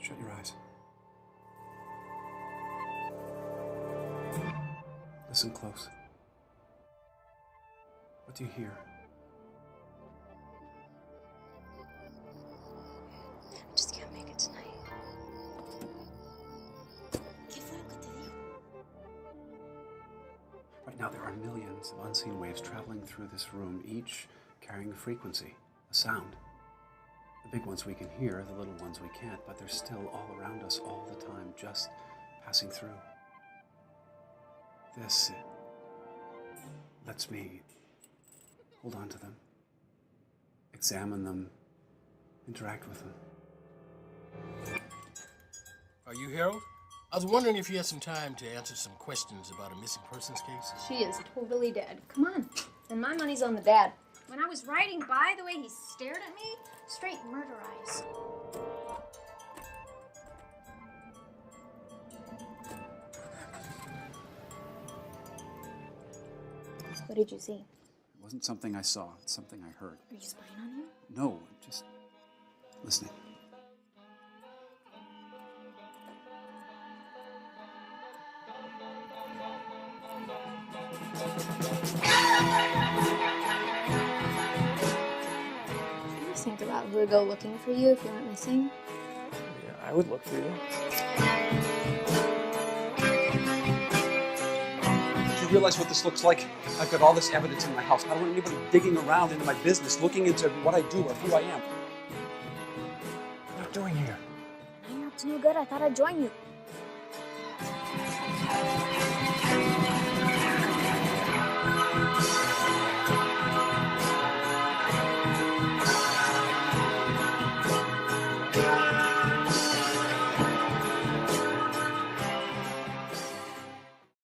Shut your eyes. Listen close. What do you hear? I just can't make it tonight. ¿Qué fue lo que te dijo? Right now, there are millions of unseen waves traveling through this room, each carrying a frequency, a sound. The big ones we can hear, the little ones we can't, but they're still all around us all the time, just passing through. This lets me hold on to them, examine them, interact with them. Are you Harold? I was wondering if you had some time to answer some questions about a missing persons case. She is totally dead. Come on. And my money's on the dad. When I was riding by, the way he stared at me, straight murder eyes. What did you see? It wasn't something I saw, it's something I heard. Are you spying on him? No, just listening. You think about who would go looking for you if you went missing? Yeah, I would look for you. Do you realize what this looks like? I've got all this evidence in my house. I don't want anybody digging around into my business, looking into what I do or who I am. What are you doing here? Now you're up to no good. I thought I'd join you.